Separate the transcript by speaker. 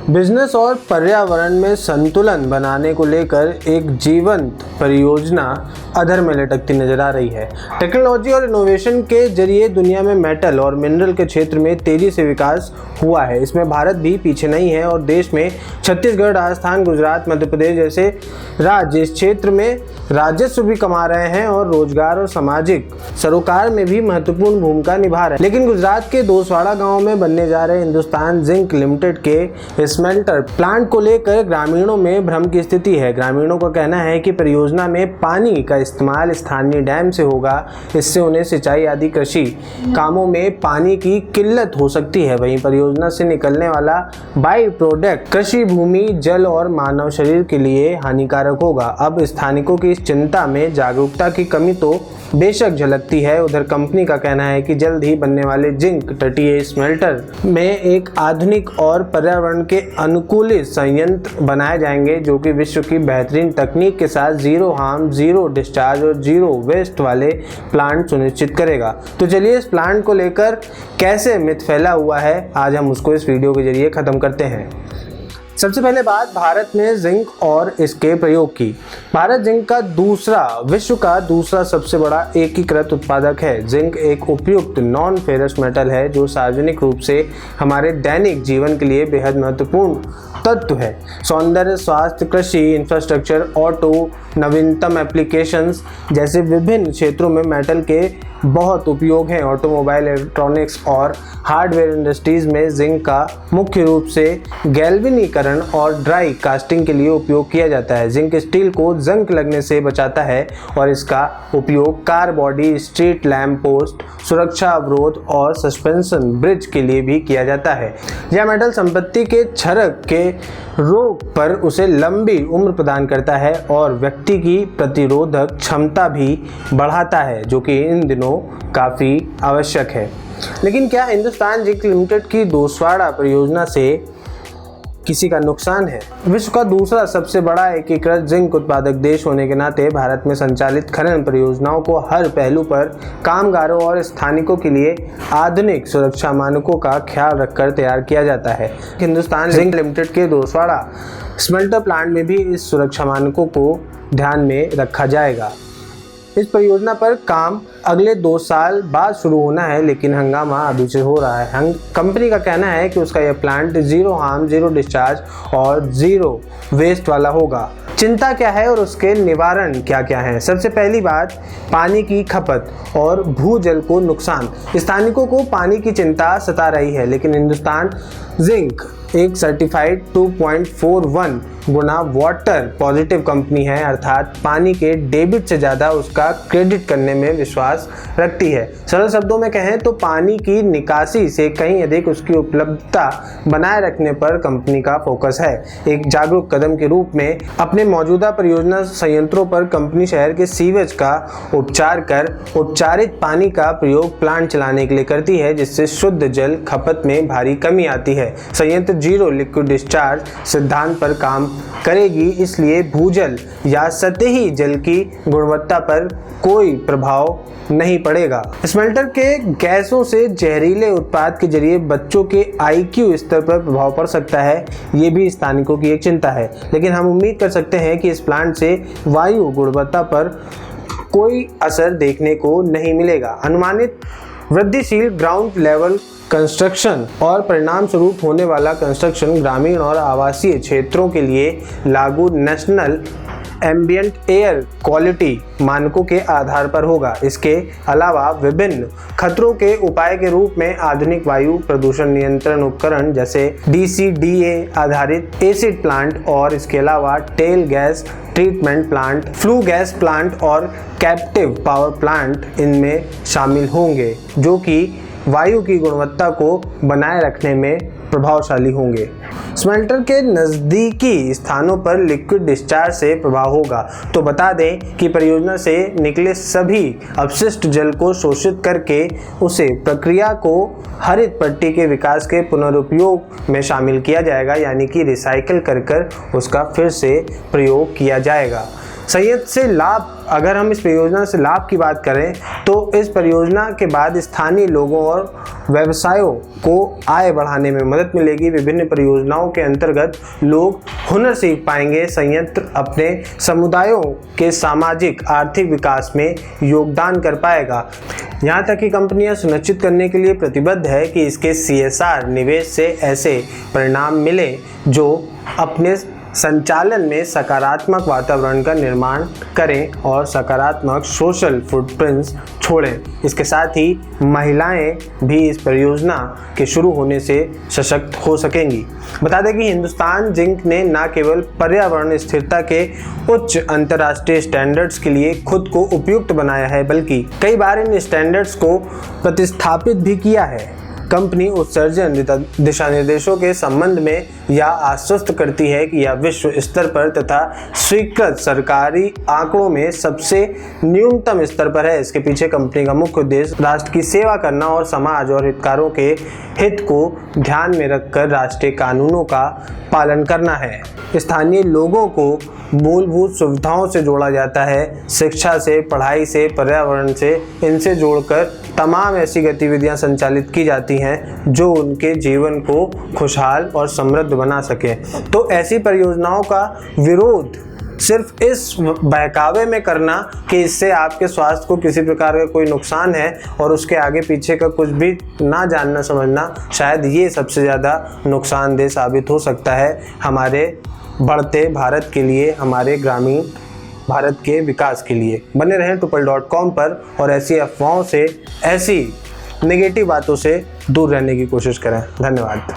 Speaker 1: Business और पर्यावरण में संतुलन बनाने को लेकर एक जीवंत परियोजना अधर में लटकती नजर आ रही है। टेक्नोलॉजी और इनोवेशन के जरिए दुनिया में मेटल और मिनरल के क्षेत्र में तेजी से विकास हुआ है। इसमें भारत भी पीछे नहीं है और देश में छत्तीसगढ़, राजस्थान, गुजरात, मध्य प्रदेश जैसे राज्य इस क्षेत्र में राजस्व भी कमा रहे हैं और रोजगार और सामाजिक सरोकार में भी महत्वपूर्ण भूमिका निभा रहे हैं। लेकिन गुजरात के दोसवाड़ा गांव में बनने जा रहे हिंदुस्तान जिंक लिमिटेड के स्मेल्टर प्लांट को लेकर ग्रामीणों में भ्रम की स्थिति है। ग्रामीणों का कहना है कि परियोजना में पानी का इस्तेमाल स्थानीय डैम से होगा, इससे उन्हें सिंचाई आदि कृषि कामों में पानी की किल्लत हो सकती है। वहीं परियोजना से निकलने वाला बाई प्रोडक्ट कृषि भूमि, जल और मानव शरीर के लिए हानिकारक होगा। अब स्थानिकों की इस चिंता में जागरूकता की कमी तो बेशक झलकती है। उधर कंपनी का कहना है कि जल्द ही बनने वाले जिंक तटीय स्मेल्टर में एक आधुनिक और पर्यावरण के अनुकूल संयंत्र बनाए जाएंगे, जो कि विश्व की बेहतरीन तकनीक के साथ जीरो हार्म, जीरो डिस्चार्ज और जीरो वेस्ट वाले प्लांट सुनिश्चित करेगा। तो चलिए इस प्लांट को लेकर कैसे मिथ फैला हुआ है, आज हम उसको इस वीडियो के जरिए खत्म करते हैं। सबसे पहले बात भारत में जिंक और इसके प्रयोग की। भारत जिंक का विश्व का दूसरा सबसे बड़ा एकीकृत उत्पादक है। जिंक एक उपयुक्त नॉन फेरस मेटल है जो सार्वजनिक रूप से हमारे दैनिक जीवन के लिए बेहद महत्वपूर्ण तत्व है। सौंदर्य, स्वास्थ्य, कृषि, इंफ्रास्ट्रक्चर, ऑटो, नवीनतम एप्लीकेशंस जैसे विभिन्न क्षेत्रों में मेटल के बहुत उपयोग हैं। ऑटोमोबाइल, इलेक्ट्रॉनिक्स और हार्डवेयर इंडस्ट्रीज में जिंक का मुख्य रूप से गैल्वेनीकरण और ड्राई कास्टिंग के लिए उपयोग किया जाता है। जिंक स्टील को जंग लगने से बचाता है और इसका उपयोग car body, street lamp post, सुरक्षा अवरोध और सस्पेंशन ब्रिज के लिए भी किया जाता है। यह मेटल संपत्ति के क्षरक के रोग पर उसे लंबी उम्र प्रदान करता है और व्यक्ति की प्रतिरोधक क्षमता भी बढ़ाता है, जो कि इन दिनों काफ़ी आवश्यक है। लेकिन क्या हिंदुस्तान जिंक लिमिटेड की दोसवाड़ा परियोजना से किसी का नुकसान है? विश्व का दूसरा सबसे बड़ा एकीकृत जिंक उत्पादक देश होने के नाते भारत में संचालित खनन परियोजनाओं को हर पहलू पर कामगारों और स्थानिकों के लिए आधुनिक सुरक्षा मानकों का ख्याल रखकर तैयार किया जाता है। हिंदुस्तान जिंक लिमिटेड के दोसवाड़ा स्मेल्टर प्लांट में भी इस सुरक्षा मानकों को ध्यान में रखा जाएगा। इस परियोजना पर काम अगले 2 साल बाद शुरू होना है, लेकिन हंगामा अभी से हो रहा है। कंपनी का कहना है कि उसका यह plant zero harm, zero discharge और जीरो वेस्ट वाला होगा। चिंता क्या है और उसके निवारण क्या क्या है? सबसे पहली बात, पानी की खपत और भूजल को नुकसान। स्थानिकों को पानी की चिंता सता रही है, लेकिन हिंदुस्तान जिंक एक सर्टिफाइड 2.41 गुना वाटर पॉजिटिव कंपनी है, अर्थात पानी के डेबिट से ज़्यादा उसका क्रेडिट करने में विश्वास रखती है। सरल शब्दों में कहें तो पानी की निकासी से कहीं अधिक उसकी उपलब्धता बनाए रखने पर कंपनी का फोकस है। एक जागरूक कदम के रूप में अपने मौजूदा परियोजना संयंत्रों पर कंपनी शहर के सीवेज का उपचार कर उपचारित पानी का प्रयोग प्लांट चलाने के लिए करती है, जिससे शुद्ध जल खपत में भारी कमी आती है। संयंत्र जीरो लिक्विड डिस्चार्ज सिद्धांत पर काम करेगी, इसलिए भूजल या सतही जल की गुणवत्ता पर कोई प्रभाव नहीं पड़ेगा। स्मेल्टर के गैसों से जहरीले उत्पाद के जरिए बच्चों के IQ स्तर पर प्रभाव पड़ सकता है, ये भी स्थानिकों की एक चिंता है। लेकिन हम उम्मीद कर सकते हैं कि इस प्लांट से वायु गुणवत्ता पर कोई असर देखने को नहीं मिलेगा। अनुमानित वृद्धिशील ग्राउंड लेवल कंस्ट्रक्शन और परिणाम स्वरूप होने वाला कंस्ट्रक्शन ग्रामीण और आवासीय क्षेत्रों के लिए लागू नेशनल एम्बिएंट एयर क्वालिटी मानकों के आधार पर होगा। इसके अलावा विभिन्न खतरों के उपाय के रूप में आधुनिक वायु प्रदूषण नियंत्रण उपकरण जैसे DCDA आधारित एसिड प्लांट और इसके अलावा tail gas treatment plant, flue gas plant और कैप्टिव पावर प्लांट इनमें शामिल होंगे, जो कि वायु की गुणवत्ता को बनाए रखने में प्रभावशाली होंगे। स्मेल्टर के नज़दीकी स्थानों पर लिक्विड डिस्चार्ज से प्रभाव होगा। तो बता दें कि परियोजना से निकले सभी अपशिष्ट जल को शोषित करके उसे प्रक्रिया को हरित पट्टी के विकास के पुनरुपयोग में शामिल किया जाएगा, यानी कि रिसाइकिल कर उसका फिर से प्रयोग किया जाएगा। संयंत्र से लाभ, अगर हम इस परियोजना से लाभ की बात करें तो इस परियोजना के बाद स्थानीय लोगों और व्यवसायों को आय बढ़ाने में मदद मिलेगी। विभिन्न परियोजनाओं के अंतर्गत लोग हुनर सीख पाएंगे। संयंत्र अपने समुदायों के सामाजिक आर्थिक विकास में योगदान कर पाएगा। यहाँ तक कि कंपनियां सुनिश्चित करने के लिए प्रतिबद्ध है कि इसके CSR निवेश से ऐसे परिणाम मिले जो अपने संचालन में सकारात्मक वातावरण का निर्माण करें और सकारात्मक सोशल फुटप्रिंट्स छोड़ें। इसके साथ ही महिलाएं भी इस परियोजना के शुरू होने से सशक्त हो सकेंगी। बता दें कि हिंदुस्तान जिंक ने न केवल पर्यावरण स्थिरता के उच्च अंतर्राष्ट्रीय स्टैंडर्ड्स के लिए खुद को उपयुक्त बनाया है, बल्कि कई बार इन स्टैंडर्ड्स को प्रतिस्थापित भी किया है। कंपनी उत्सर्जन दिशा निर्देशों के संबंध में यह आश्वस्त करती है कि यह विश्व स्तर पर तथा स्वीकृत सरकारी आंकड़ों में सबसे न्यूनतम स्तर पर है। इसके पीछे कंपनी का मुख्य उद्देश्य राष्ट्र की सेवा करना और समाज और हितधारकों के हित को ध्यान में रखकर राष्ट्रीय कानूनों का पालन करना है। स्थानीय लोगों को मूलभूत सुविधाओं से जोड़ा जाता है, शिक्षा से, पढ़ाई से, पर्यावरण से, इनसे जोड़कर तमाम ऐसी गतिविधियां संचालित की जाती हैं जो उनके जीवन को खुशहाल और समृद्ध बना सके। तो ऐसी परियोजनाओं का विरोध सिर्फ इस बहकावे में करना कि इससे आपके स्वास्थ्य को किसी प्रकार का कोई नुकसान है और उसके आगे पीछे का कुछ भी ना जानना समझना, शायद ये सबसे ज़्यादा नुकसानदेह साबित हो सकता है हमारे बढ़ते भारत के लिए, हमारे ग्रामीण भारत के विकास के लिए। बने रहें tuple.com पर और ऐसी अफवाहों से, ऐसी नेगेटिव बातों से दूर रहने की कोशिश करें। धन्यवाद।